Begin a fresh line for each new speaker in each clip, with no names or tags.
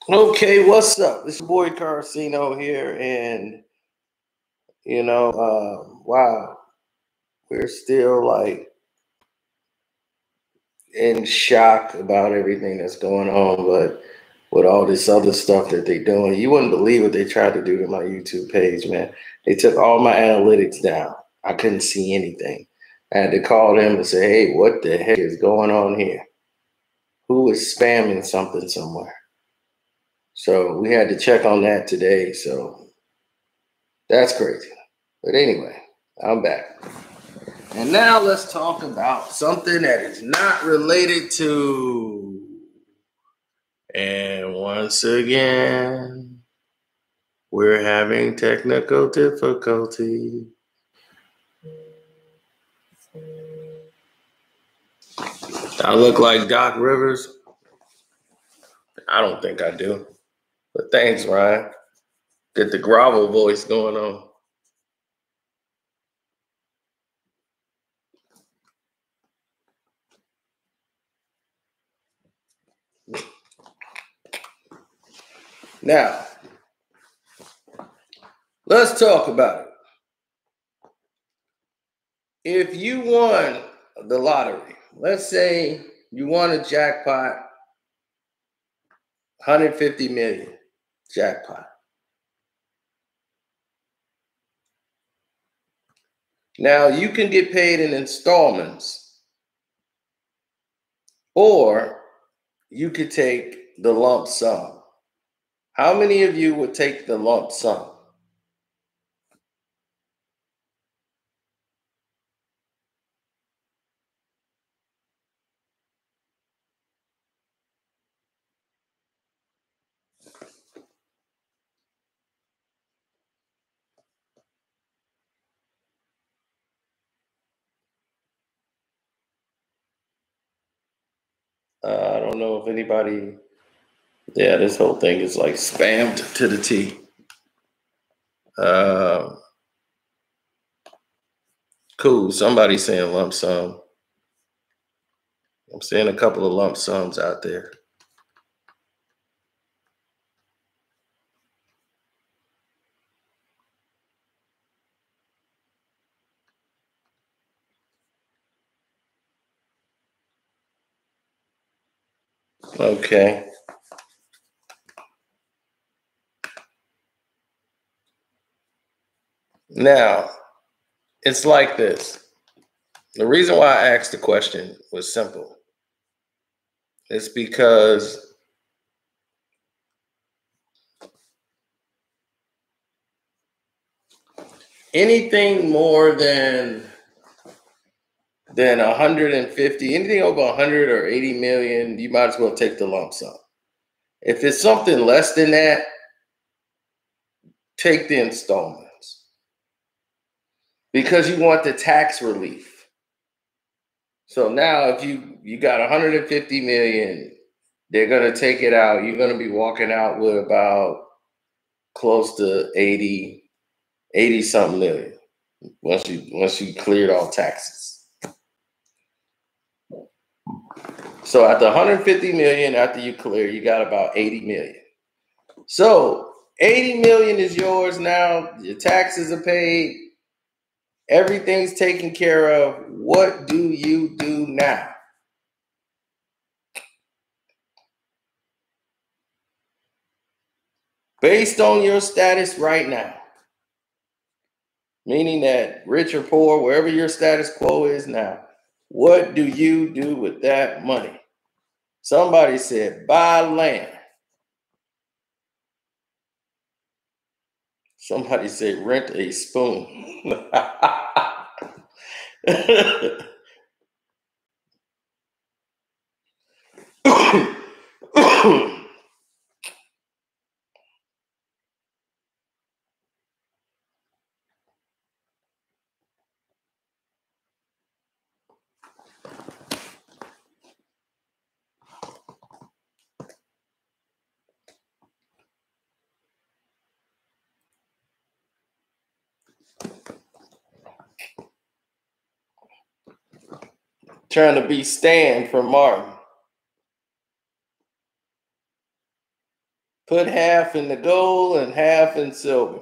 Okay, what's up? This your boy Carcino here, and wow, we're still like in shock about everything that's going on, but with all this other stuff that they're doing, you wouldn't believe what they tried to do to my YouTube page, man. They took all my analytics down. I couldn't see anything. I had to call them and say, "Hey, what the heck is going on here? Who is spamming something somewhere?" So we had to check on that today. So that's crazy. But anyway, I'm back. And now let's talk about something that is not related to. And once again, we're having technical difficulty. I look like Doc Rivers. I don't think I do. But thanks, Ryan. Get the grovel voice going on. Now, let's talk about it. If you won the lottery, let's say you won a jackpot, 150 million jackpot. Now you can get paid in installments, or you could take the lump sum. How many of you would take the lump sum? I don't know if anybody. Yeah, this whole thing is like spammed to the T. Uh, cool. Somebody's saying lump sum. I'm seeing a couple of lump sums out there. Okay. Now, it's like this. The reason why I asked the question was simple. It's because anything more than 150, anything over 100 or 80 million, you might as well take the lump sum. If it's something less than that, take the installments because you want the tax relief. So now if you got 150 million, they're going to take it out. You're going to be walking out with about close to 80 something million once you cleared all taxes. So at the 150 million after you clear, you got about 80 million. So 80 million is yours now. Your taxes are paid. Everything's taken care of. What do you do now? Based on your status right now, meaning that rich or poor, wherever your status quo is now, what do you do with that money? Somebody said buy land. Somebody said rent a spoon. Trying to be Stan from Martin. Put half in the gold and half in silver.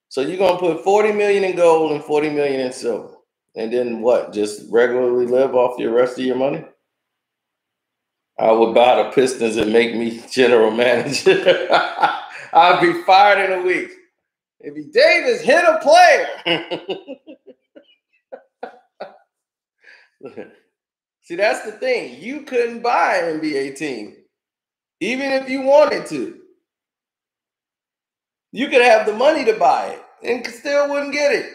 So you're gonna put 40 million in gold and 40 million in silver. And then what? Just regularly live off your rest of your money? I would buy the Pistons and make me general manager. I'd be fired in a week. If he Davis hit a player. See, that's the thing. You couldn't buy an NBA team, even if you wanted to. You could have the money to buy it and still wouldn't get it.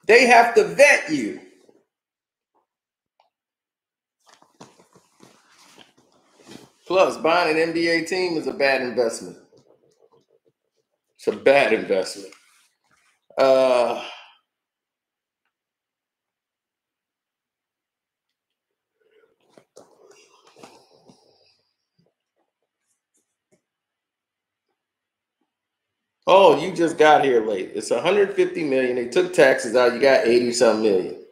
They have to vet you. Plus, buying an NBA team is a bad investment. It's a bad investment. Uh, oh, you just got here late. It's 150 million. They took taxes out. You got 80 something million.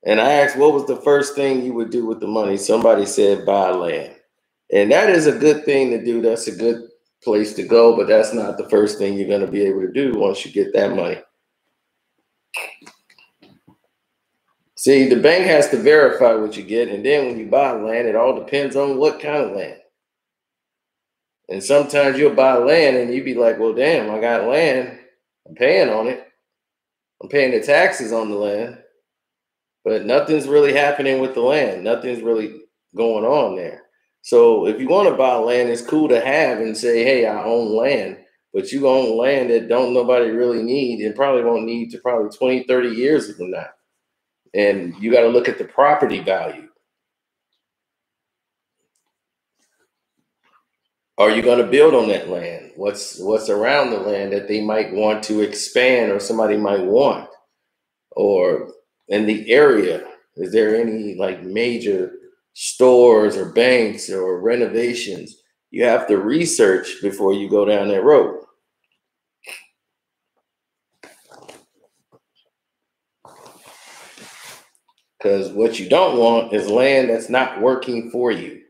And I asked, what was the first thing you would do with the money? Somebody said buy land. And that is a good thing to do. That's a good place to go, but that's not the first thing you're going to be able to do once you get that money. See, the bank has to verify what you get, and then when you buy land, it all depends on what kind of land. And sometimes you'll buy land and you be like, well, damn, I got land. I'm paying on it. I'm paying the taxes on the land, but nothing's really happening with the land. Nothing's really going on there. So if you want to buy land, it's cool to have and say, hey, I own land, but you own land that don't nobody really need and probably won't need to probably 20, 30 years from now. And you got to look at the property value. Are you going to build on that land? What's around the land that they might want to expand or somebody might want? Or in the area, is there any like major stores or banks or renovations? You have to research before you go down that road. Because what you don't want is land that's not working for you.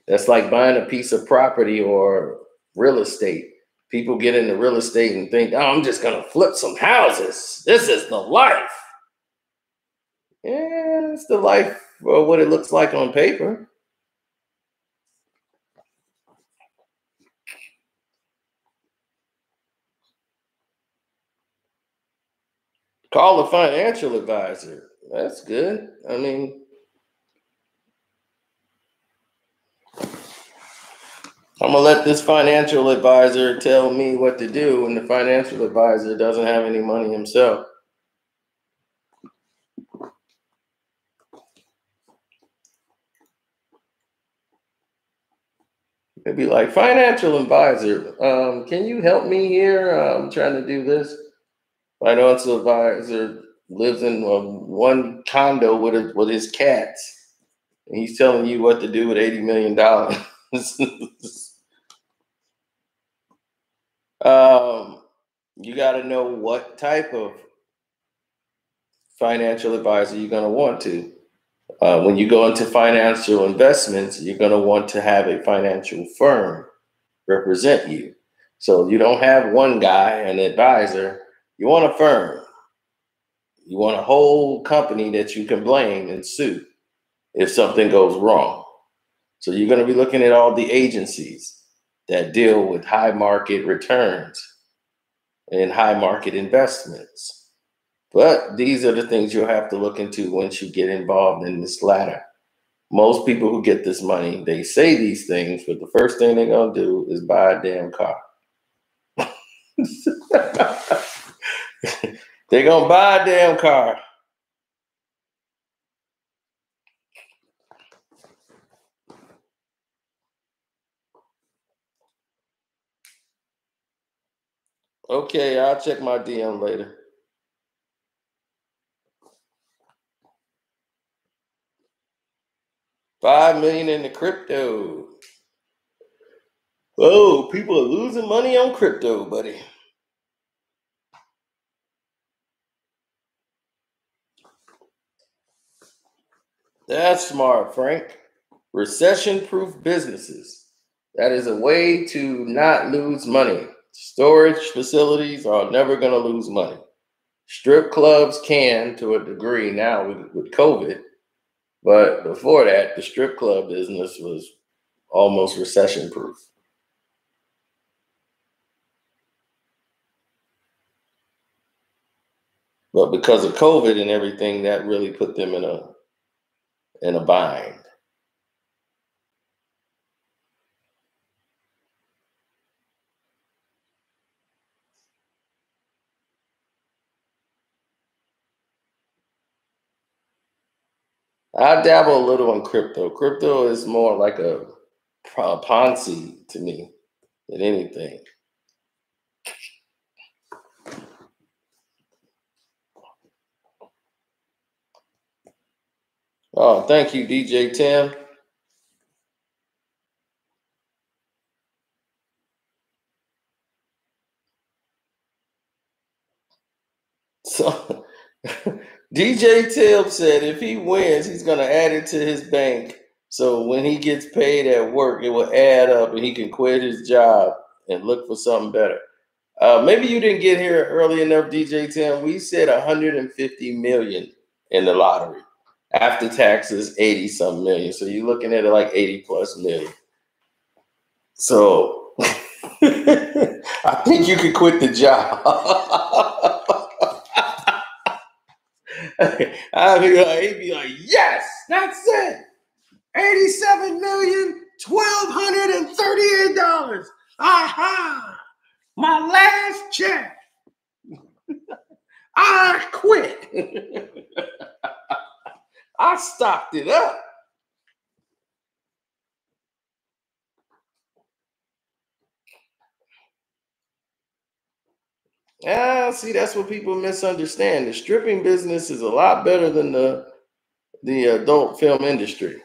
That's like buying a piece of property or real estate. People get into real estate and think, oh, I'm just going to flip some houses. This is the life. Yeah, it's the life or what it looks like on paper. Call a financial advisor. That's good. I mean, I'm going to let this financial advisor tell me what to do, and the financial advisor doesn't have any money himself. It'd be like, financial advisor, can you help me here? I'm trying to do this. Financial advisor lives in one condo with his cats, and he's telling you what to do with $80 million. You got to know what type of financial advisor you're going to want to. When you go into financial investments, you're going to want to have a financial firm represent you. So you don't have one guy, an advisor. You want a firm. You want a whole company that you can blame and sue if something goes wrong. So you're going to be looking at all the agencies that deal with high market returns and high market investments. But these are the things you'll have to look into once you get involved in this ladder. Most people who get this money, they say these things, but the first thing they're going to do is buy a damn car. They're going to buy a damn car. Okay, I'll check my DM later. $5 million in the crypto. Oh, people are losing money on crypto, buddy. That's smart, Frank. Recession-proof businesses. That is a way to not lose money. Storage facilities are never going to lose money. Strip clubs can to a degree now with COVID, but before that, the strip club business was almost recession-proof. But because of COVID and everything, that really put them in a bind. I dabble a little in crypto. Crypto is more like a Ponzi to me than anything. Oh, thank you, DJ Tim. So DJ Tim said if he wins, he's gonna add it to his bank. So when he gets paid at work, it will add up and he can quit his job and look for something better. Maybe you didn't get here early enough, DJ Tim. We said 150 million in the lottery. After taxes, 80 some million. So you're looking at it like 80 plus million. So I think you could quit the job. He'd be like, yes, that's it. 87,1,238 dollars. Aha! My last check. I quit. I stocked it up. Yeah, see, that's what people misunderstand. The stripping business is a lot better than the adult film industry.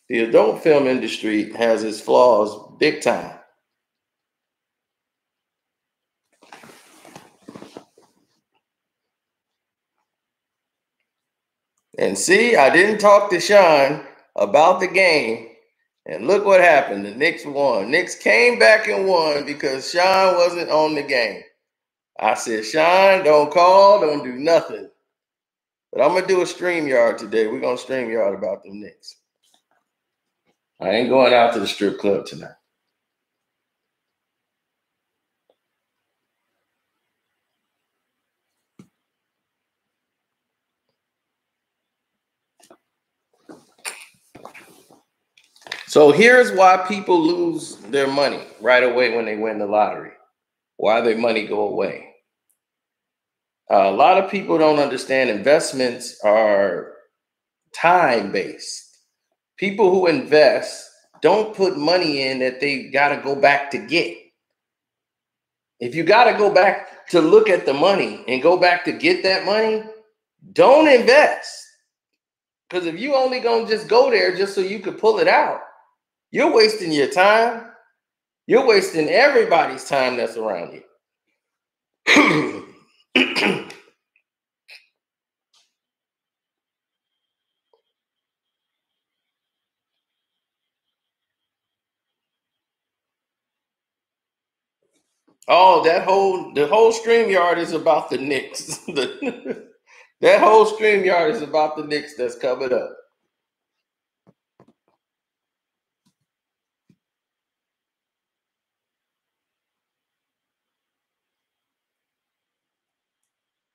The adult film industry has its flaws big time. And see, I didn't talk to Sean about the game. And look what happened. The Knicks won. Knicks came back and won because Sean wasn't on the game. I said, Sean, don't call, don't do nothing. But I'm gonna do a StreamYard today. We're gonna StreamYard about the Knicks. I ain't going out to the strip club tonight. So here's why people lose their money right away when they win the lottery. Why their money go away. A lot of people don't understand investments are time based. People who invest don't put money in that they got to go back to get. If you got to go back to look at the money and go back to get that money, don't invest. Because if you only gonna just go there just so you could pull it out, you're wasting your time. You're wasting everybody's time that's around you. Oh, the whole StreamYard is about the Knicks. That whole StreamYard is about the Knicks that's covered up.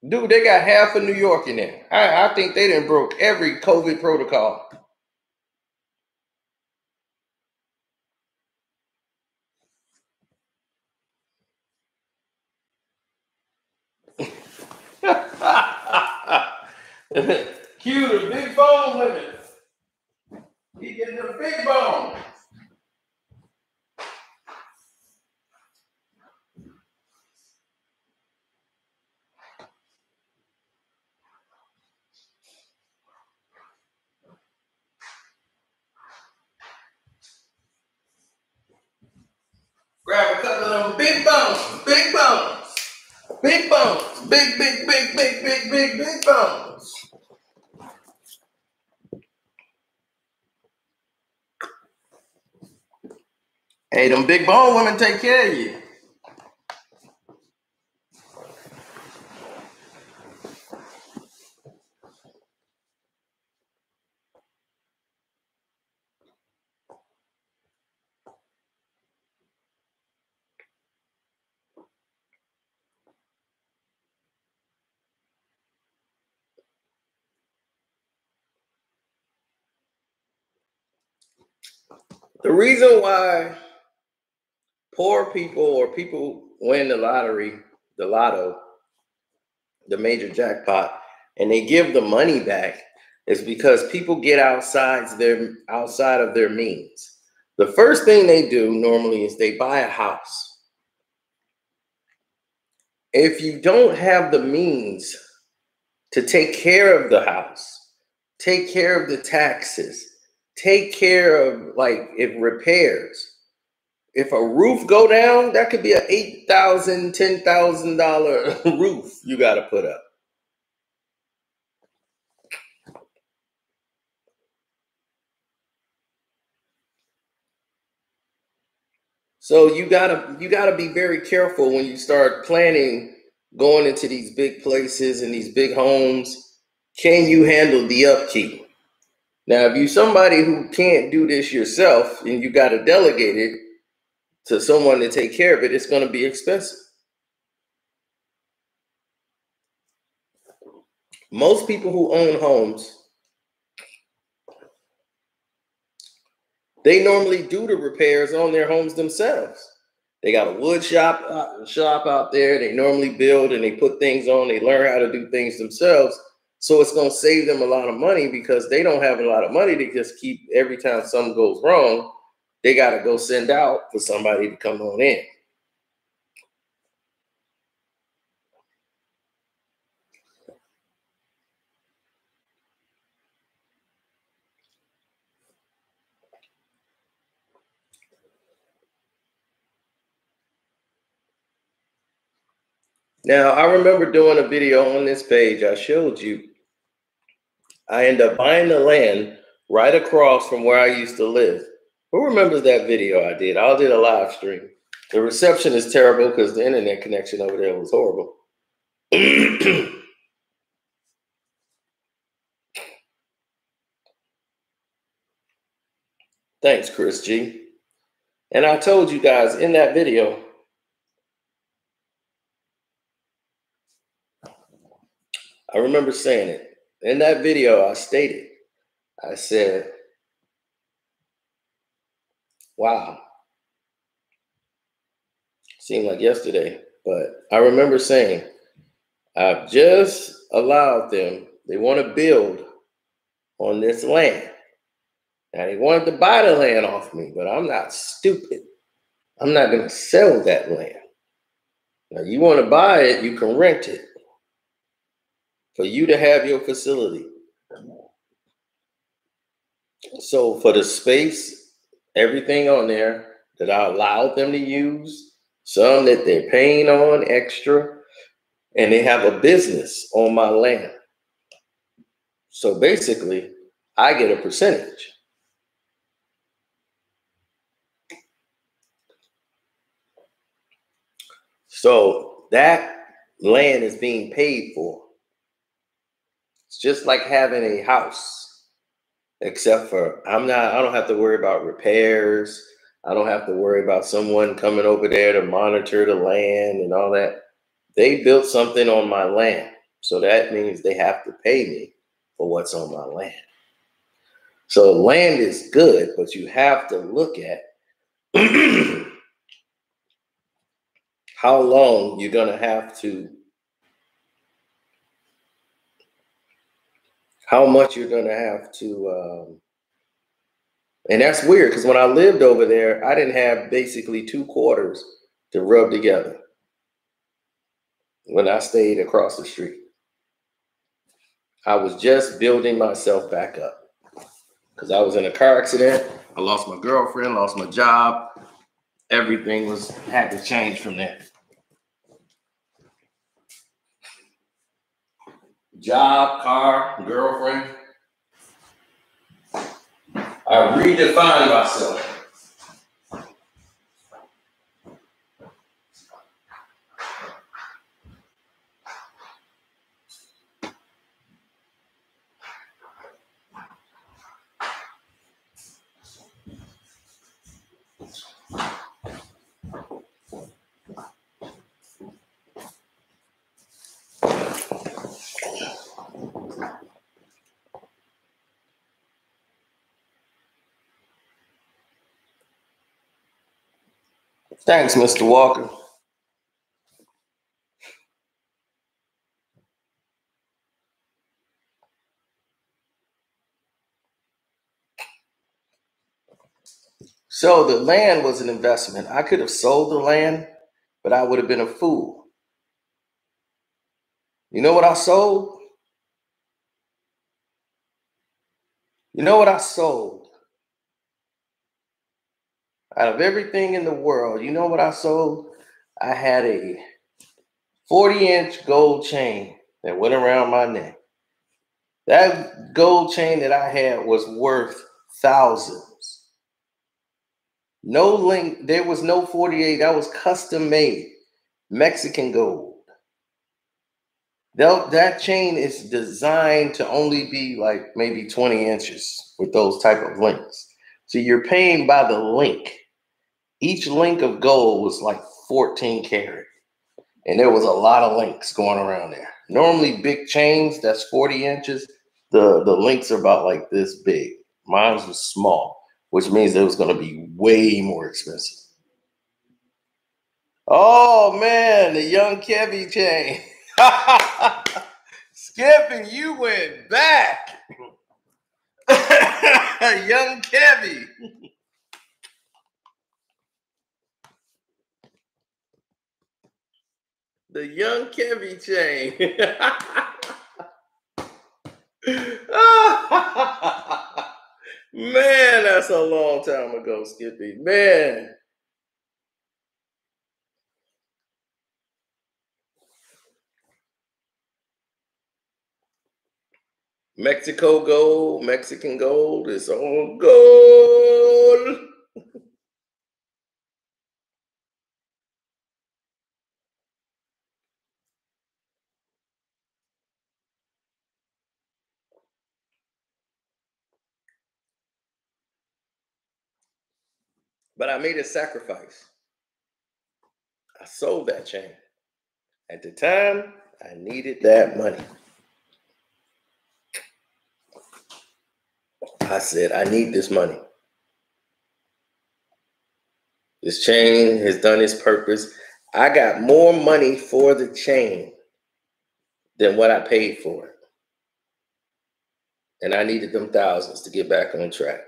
Dude, they got half of New York in there. I think they done broke every COVID protocol. Cue the big bone women. He getting the big bone. Grab a couple of them big bones, big bones. Big bones. Big bones. Hey, them big bone women take care of you. The reason why poor people or people win the lottery, the lotto, the major jackpot, and they give the money back is because people get outside of their means. The first thing they do normally is they buy a house. If you don't have the means to take care of the house, take care of the taxes, take care of like if repairs. If a roof go down, that could be a $8,000, $10,000 roof you got to put up. So you gotta be very careful when you start planning going into these big places and these big homes. Can you handle the upkeep? Now, if you're somebody who can't do this yourself and you got to delegate it to someone to take care of it, it's going to be expensive. Most people who own homes, they normally do the repairs on their homes themselves. They got a wood shop out there. They normally build and they put things on. They learn how to do things themselves. So it's going to save them a lot of money because they don't have a lot of money to just keep every time something goes wrong. They got to go send out for somebody to come on in. Now, I remember doing a video on this page. I showed you. I ended up buying the land right across from where I used to live. Who remembers that video I did? I did a live stream. The reception is terrible because the internet connection over there was horrible. Thanks, Chris G. And I told you guys in that video, I remember saying it. In that video, I stated, I said, wow. Seemed like yesterday, but I remember saying, I've just allowed them, they want to build on this land. Now, they wanted to buy the land off me, but I'm not stupid. I'm not going to sell that land. Now, you want to buy it, you can rent it for you to have your facility. So for the space, everything on there that I allowed them to use, some that they're paying on extra, and they have a business on my land. So basically, I get a percentage. So that land is being paid for. It's just like having a house, except for I don't have to worry about repairs. I don't have to worry about someone coming over there to monitor the land and all that. They built something on my land. So that means they have to pay me for what's on my land. So land is good, but you have to look at how long you're going to have to, how much you're going to have to, and that's weird because when I lived over there, I didn't have basically 2 quarters to rub together when I stayed across the street. I was just building myself back up because I was in a car accident. I lost my girlfriend, lost my job. Everything had to change from there. job, car, girlfriend. I redefined myself. Thanks, Mr. Walker. So the land was an investment. I could have sold the land, but I would have been a fool. You know what I sold? You know what I sold? Out of everything in the world, you know what I sold? I had a 40-inch gold chain that went around my neck. That gold chain that I had was worth thousands. No link, there was no 48. That was custom made Mexican gold. That chain is designed to only be like maybe 20 inches with those type of links. So you're paying by the link. Each link of gold was like 14 karat. And there was a lot of links going around there. Normally big chains, that's 40 inches. The links are about like this big. Mine was small, which means it was going to be way more expensive. Oh man, the young Kevy chain. Skippy, you went back. Young Kevy. The young Kevy chain. Man, that's a long time ago, Skippy. Man. Mexico gold, Mexican gold is on gold. But I made a sacrifice. I sold that chain. At the time, I needed that money. I said, I need this money. This chain has done its purpose. I got more money for the chain than what I paid for it. And I needed them thousands to get back on track.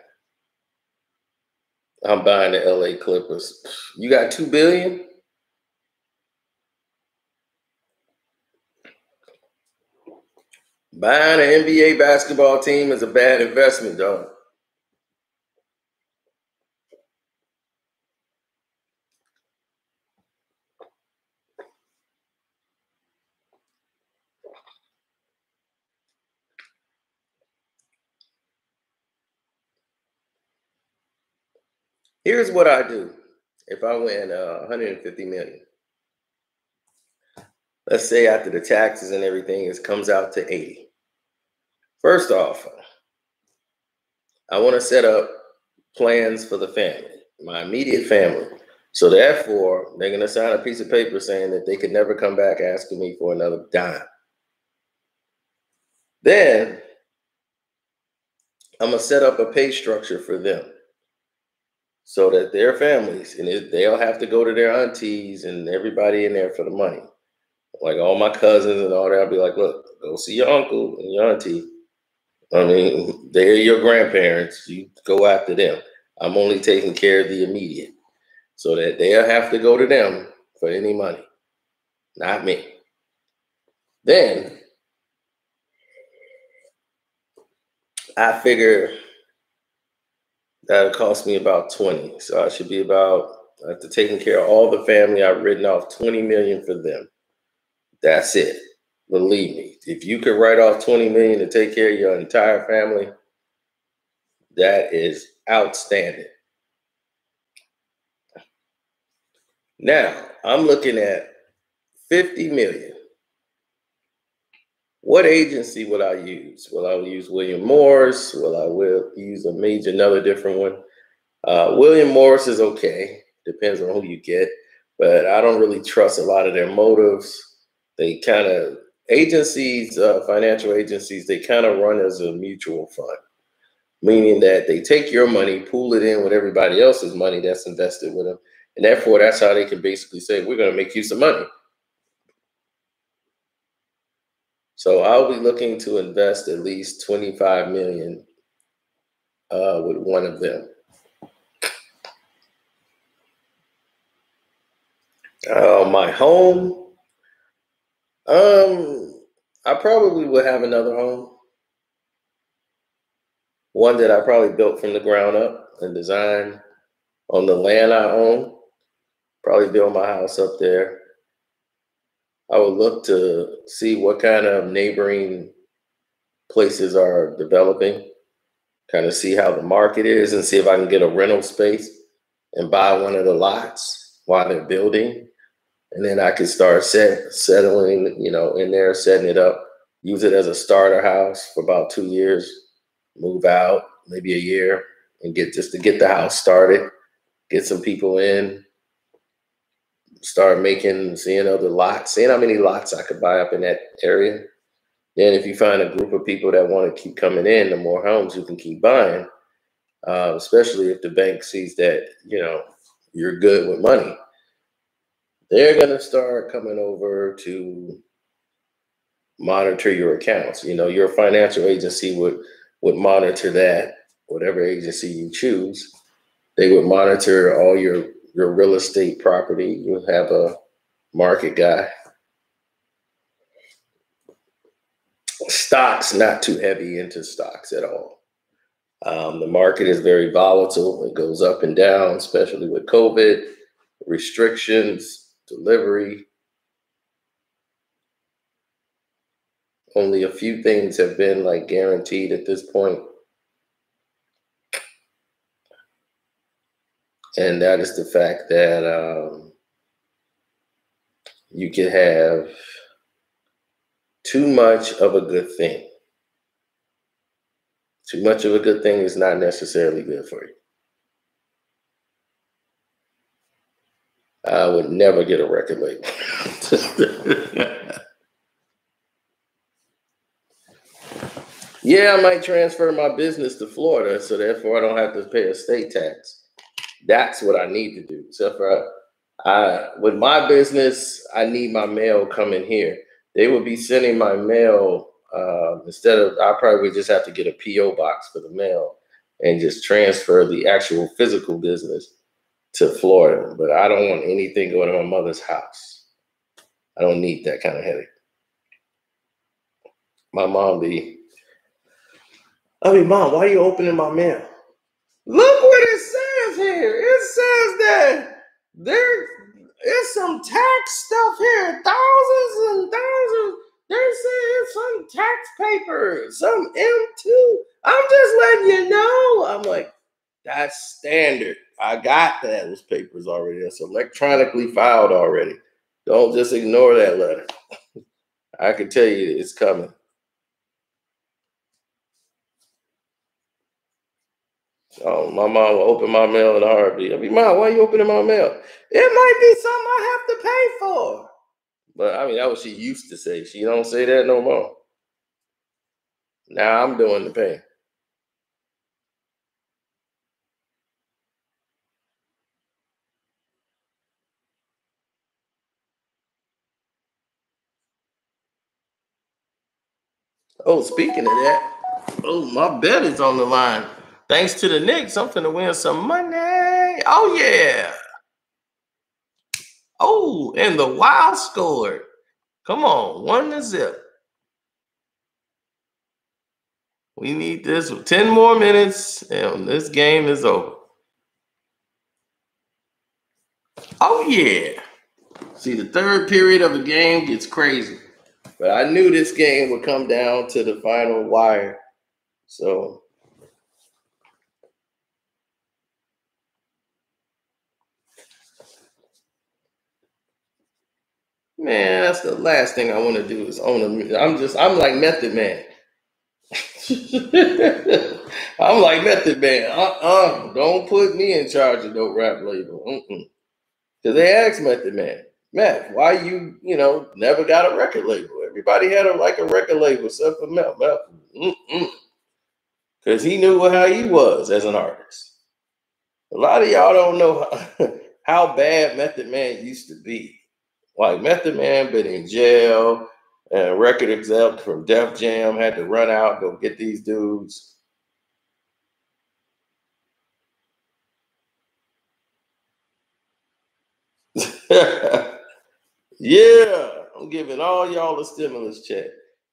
I'm buying the LA Clippers. You got $2 billion? Buying an NBA basketball team is a bad investment, dog. Here's what I do if I win 150 million. Let's say after the taxes and everything, it comes out to 80. First off, I want to set up plans for the family, my immediate family. So therefore, they're going to sign a piece of paper saying that they could never come back asking me for another dime. Then I'm going to set up a pay structure for them so that their families, and they'll have to go to their aunties and everybody in there for the money. Like all my cousins and all that, I'll be like, look, go see your uncle and your auntie. I mean, they're your grandparents. You go after them. I'm only taking care of the immediate so that they'll have to go to them for any money, not me. Then I figure that'll cost me about 20. So I should be about, after taking care of all the family, I've written off 20 million for them. That's it. Believe me, if you could write off 20 million to take care of your entire family, that is outstanding. Now, I'm looking at 50 million. What agency will I use? Will I use William Morris? Will I use another different one? William Morris is okay. Depends on who you get, but I don't really trust a lot of their motives. They kind of financial agencies, they kind of run as a mutual fund, meaning that they take your money, pool it in with everybody else's money that's invested with them, and therefore that's how they can basically say, we're going to make you some money. So I'll be looking to invest at least 25 million with one of them. My home, I probably would have another home. One that I probably built from the ground up and designed on the land I own. Probably build my house up there. I would look to see what kind of neighboring places are developing, kind of see how the market is and see if I can get a rental space and buy one of the lots while they're building. And then I could start settling, in there, setting it up, use it as a starter house for about 2 years, move out maybe a year and get the house started, get some people in, start seeing other lots, seeing how many lots I could buy up in that area. Then if you find a group of people that want to keep coming in, the more homes you can keep buying, especially if the bank sees that, you're good with money. They're going to start coming over to monitor your accounts. Your financial agency would monitor that, whatever agency you choose. They would monitor all your real estate property. You have a market guy. Stocks, not too heavy into stocks at all. The market is very volatile. It goes up and down, especially with COVID, restrictions, delivery. Only a few things have been guaranteed at this point. And that is the fact that you can have too much of a good thing. Too much of a good thing is not necessarily good for you. I would never get a record label. Yeah, I might transfer my business to Florida, so therefore I don't have to pay a state tax. That's what I need to do. Except for with my business, I need my mail coming here. They would be sending my mail I probably would just have to get a PO box for the mail and just transfer the actual physical business to Florida. But I don't want anything going to my mother's house. I don't need that kind of headache. My mom Mom, why are you opening my mail? Look what it says here. It says that there is some tax stuff here. Thousands and thousands. They're saying some tax paper, some M2. I'm just letting you know. I'm like, that's standard. I got those papers already. That's electronically filed already. Don't just ignore that letter. I can tell you it's coming. Oh, my mom will open my mail in a heartbeat. I'll be, Mom, why are you opening my mail? It might be something I have to pay for. But that's what she used to say. She don't say that no more. Now I'm doing the pay. Oh, speaking of that, my bet is on the line. Thanks to the Knicks, I'm finna win some money. Oh, yeah. Oh, and the Wild scored. Come on, 1-0. We need this 10 more minutes, and this game is over. Oh, yeah. See, the third period of the game gets crazy. But I knew this game would come down to the final wire. So man, that's the last thing I want to do is own a. I'm like Method Man. I'm like Method Man. Don't put me in charge of no rap label. Because they asked Method Man, Matt, why never got a record label? Everybody had a record label except for Meth. Because he knew how he was as an artist. A lot of y'all don't know how bad Method Man used to be. Like Method Man been in jail, and record exec from Def Jam had to run out, go get these dudes. Yeah, I'm giving all y'all a stimulus check.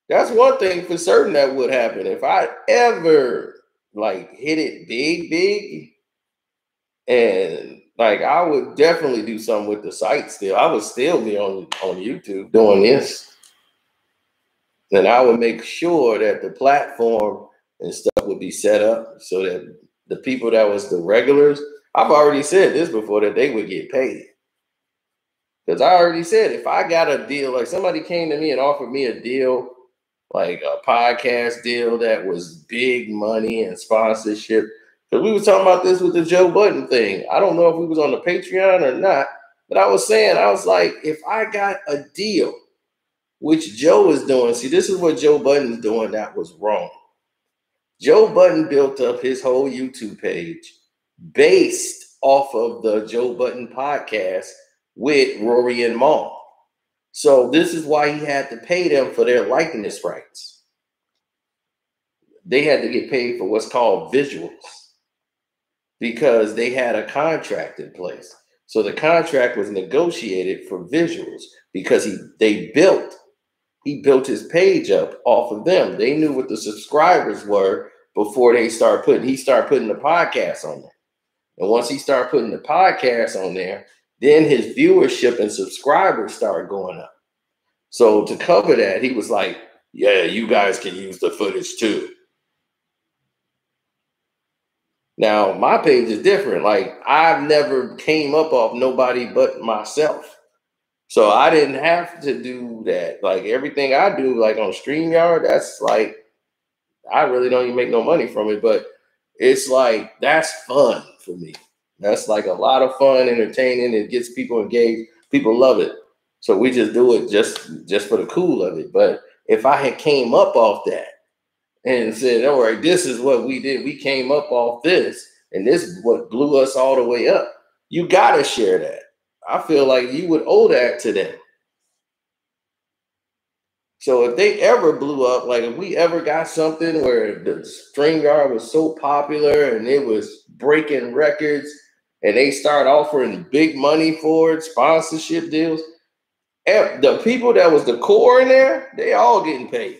That's one thing for certain that would happen. If I ever hit it big, and I would definitely do something with the site still. I would still be on YouTube doing this. And I would make sure that the platform and stuff would be set up so that the people that was the regulars, I've already said this before, that they would get paid. Because I already said if I got a deal, like somebody came to me and offered me a deal, like a podcast deal that was big money and sponsorship. Because we were talking about this with the Joe Budden thing. I don't know if we was on the Patreon or not, but I was like, if I got a deal, which Joe is doing, see, this is what Joe Budden's doing that was wrong. Joe Budden built up his whole YouTube page based off of the Joe Budden podcast with Rory and Mal. So this is why he had to pay them for their likeness rights. They had to get paid for what's called visuals because they had a contract in place. So the contract was negotiated for visuals because he built his page up off of them. They knew what the subscribers were before he started putting the podcast on there. And once he started putting the podcast on there, then his viewership and subscribers started going up. So to cover that, he was like, yeah, you guys can use the footage too. Now, my page is different. Like, I've never came up off nobody but myself. So I didn't have to do that. Like, everything I do, like on StreamYard, that's like, I really don't even make no money from it. But it's like, that's fun for me. That's like a lot of fun, entertaining. It gets people engaged. People love it. So we just do it just for the cool of it. But if I had came up off that and said, all right, this is what we did. We came up off this, and this is what blew us all the way up. You got to share that. I feel like you would owe that to them. So if they ever blew up, like if we ever got something where the StreamYard was so popular and it was breaking records and they start offering big money for it, sponsorship deals, the people that was the core in there, they all getting paid.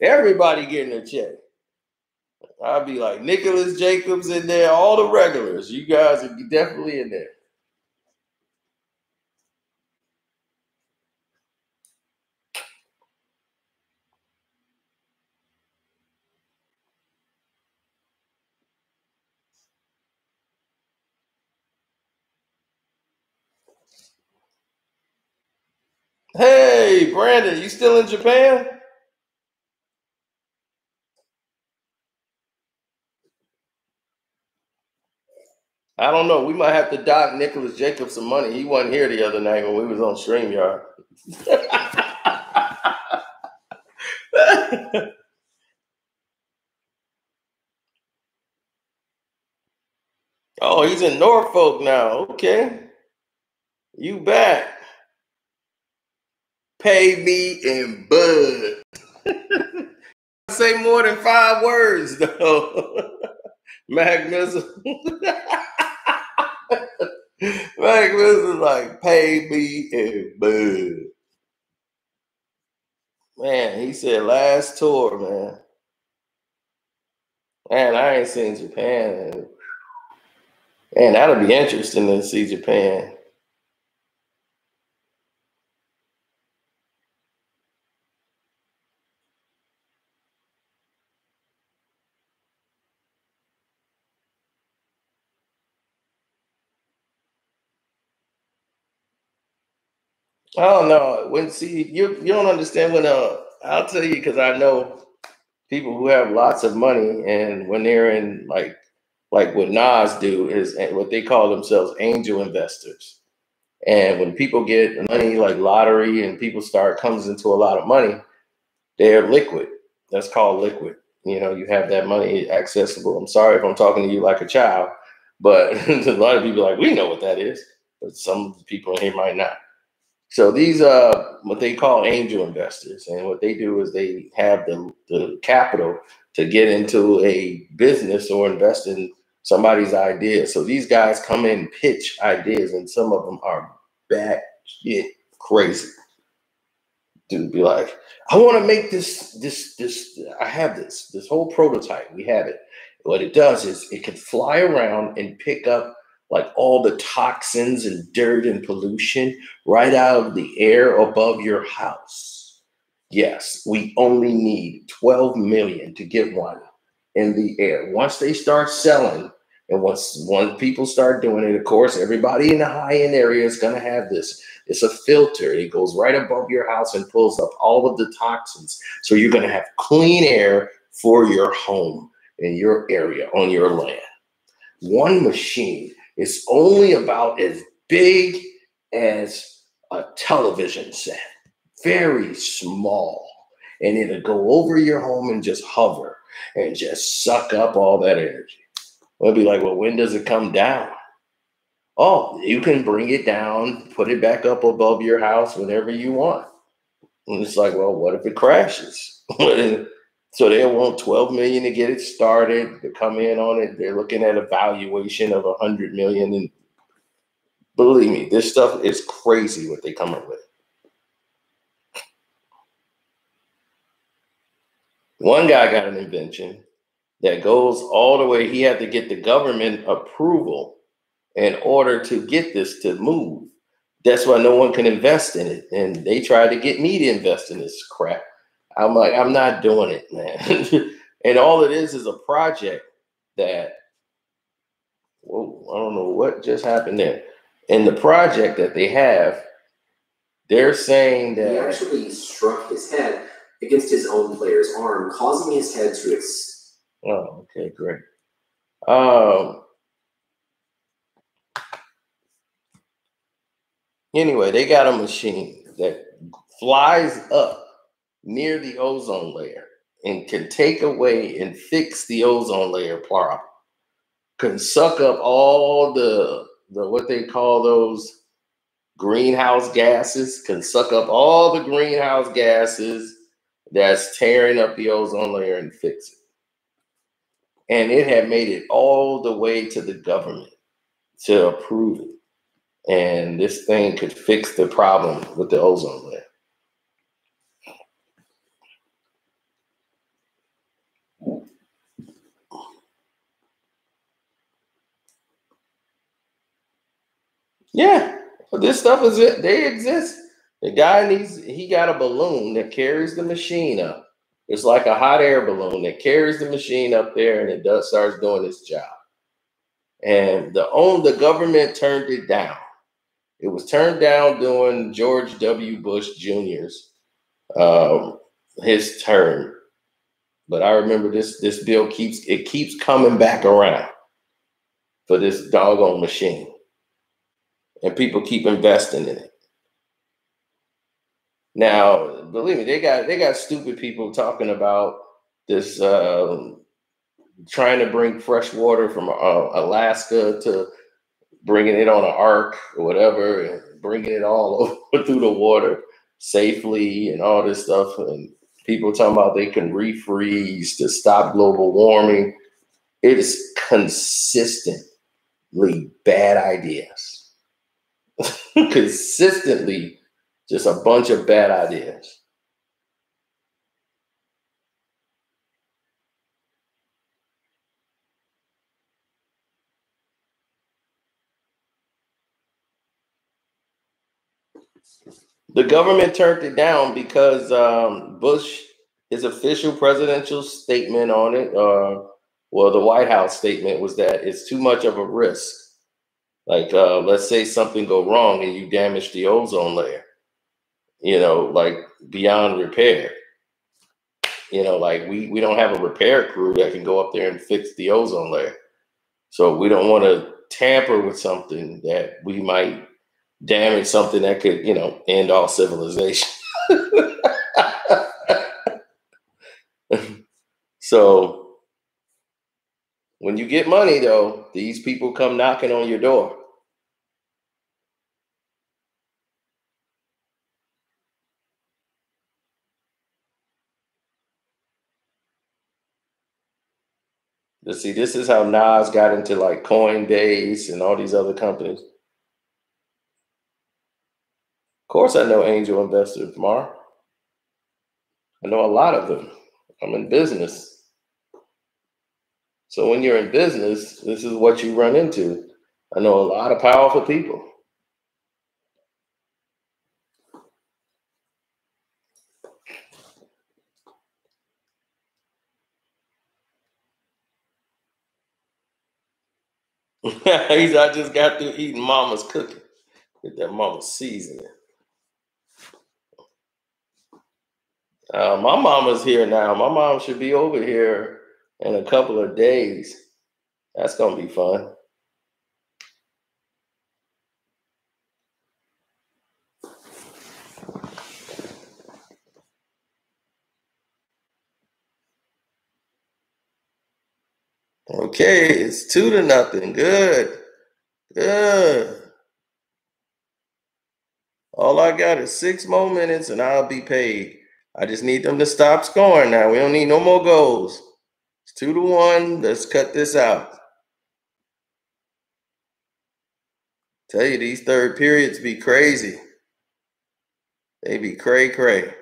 Everybody getting a check. I'd be like Nicholas Jacobs in there, all the regulars. You guys are definitely in there. Hey, Brandon, you still in Japan? I don't know. We might have to dock Nicholas Jacobs some money. He wasn't here the other night when we was on StreamYard. Oh, he's in Norfolk now. Okay. You back. Pay me in bud. Say more than 5 words, though. Mac Missile. Mac Missile like, pay me in bud. Man, he said last tour, man. Man, I ain't seen Japan. Man, that'll be interesting to see Japan. I don't know. When see you don't understand when I'll tell you because I know people who have lots of money and when they're in like what Nas do is what they call themselves angel investors. And when people get money like lottery and people start comes into a lot of money, they're liquid. That's called liquid. You know, you have that money accessible. I'm sorry if I'm talking to you like a child, but a lot of people are like, we know what that is, but some people in here might not. So these what they call angel investors, and what they do is they have the capital to get into a business or invest in somebody's idea. So these guys come in, pitch ideas, and some of them are bad shit crazy. Dude, be like, I want to make this. I have this whole prototype. We have it. What it does is it can fly around and pick up like all the toxins and dirt and pollution right out of the air above your house. Yes, we only need 12 million to get one in the air. Once they start selling, and once people start doing it, of course, everybody in the high end area is going to have this. It's a filter. It goes right above your house and pulls up all of the toxins. So you're going to have clean air for your home in your area on your land. One machine is only about as big as a television set, very small. And it'll go over your home and just hover and just suck up all that energy. We'll be like, well, when does it come down? Oh, you can bring it down, put it back up above your house whenever you want. And it's like, well, what if it crashes? So they want 12 million to get it started, to come in on it. They're looking at a valuation of 100 million. And believe me, this stuff is crazy what they come up with. One guy got an invention that goes all the way. He had to get the government approval in order to get this to move. That's why no one can invest in it. And they tried to get me to invest in this crap. I'm like, I'm not doing it, man. And all it is a project that, whoa, I don't know what just happened there. In the project that they have, they're saying that
he actually struck his head against his own player's arm, causing his head to
oh, okay, great. Anyway, they got a machine that flies up near the ozone layer and can take away and fix the ozone layer problem. Can suck up all the what they call those greenhouse gases, can suck up all the greenhouse gases that's tearing up the ozone layer and fix it. And it had made it all the way to the government to approve it. And this thing could fix the problem with the ozone layer. Yeah, but this stuff is it. They exist. The guy he got a balloon that carries the machine up. It's like a hot air balloon that carries the machine up there and it starts doing its job. And the government turned it down. It was turned down during George W. Bush Jr.'s his term. But I remember this bill keeps coming back around for this doggone machine. And people keep investing in it. Now, believe me, they got stupid people talking about this trying to bring fresh water from Alaska to bringing it on an ark or whatever, and bringing it all over through the water safely and all this stuff. And people talking about they can refreeze to stop global warming. It is consistently bad ideas. Consistently just a bunch of bad ideas. The government turned it down because Bush, his official presidential statement on it, well, the White House statement was that it's too much of a risk. Like, let's say something go wrong and you damage the ozone layer. you know, like beyond repair. You know, like we don't have a repair crew that can go up there and fix the ozone layer. So we don't want to tamper with something that we might damage something that could, you know, end all civilization. So when you get money, though, these people come knocking on your door. Let's see, this is how Nas got into like Coinbase and all these other companies. Of course, I know angel investors, Mar. I know a lot of them. I'm in business. So when you're in business, this is what you run into. I know a lot of powerful people. I just got through eating mama's cooking. Get that mama's seasoning. My mama's here now. My mom should be over here in a couple of days. That's gonna be fun. Okay, it's 2-0. Good. Good. All I got is 6 more minutes and I'll be paid. I just need them to stop scoring now. We don't need no more goals. It's 2-1. Let's cut this out. Tell you, these third periods be crazy. They be cray.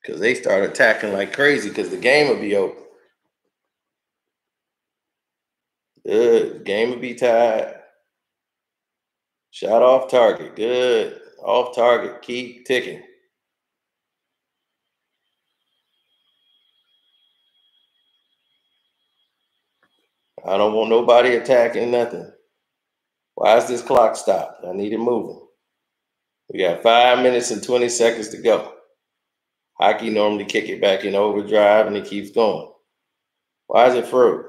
Because they start attacking like crazy because the game will be over. Good. Game will be tied. Shot off target. Good. Off target. Keep ticking. I don't want nobody attacking nothing. Why is this clock stopped? I need it moving. We got 5 minutes and 20 seconds to go. Hockey normally kick it back in overdrive and it keeps going. Why is it froze?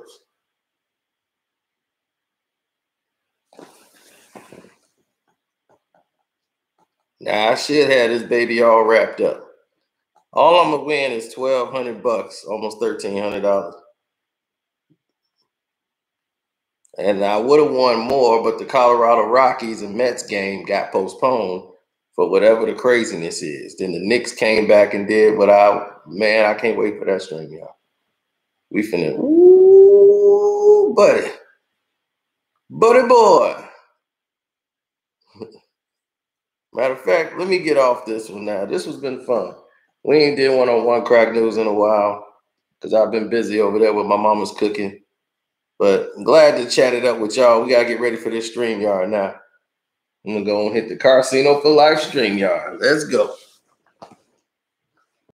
Now I should have this baby all wrapped up. All I'm gonna win is $1,200, almost $1,300. And I would have won more, but the Colorado Rockies and Mets game got postponed for whatever the craziness is. Then the Knicks came back and did what I can't wait for that stream, y'all. We finna, ooh, buddy. Buddy boy. Matter of fact, let me get off this one now. This has been fun. We ain't did one-on-one crack news in a while because I've been busy over there with my mama's cooking. But I'm glad to chat it up with y'all. We got to get ready for this StreamYard now. I'm going to go and hit the Carcino for Life StreamYard. Let's go.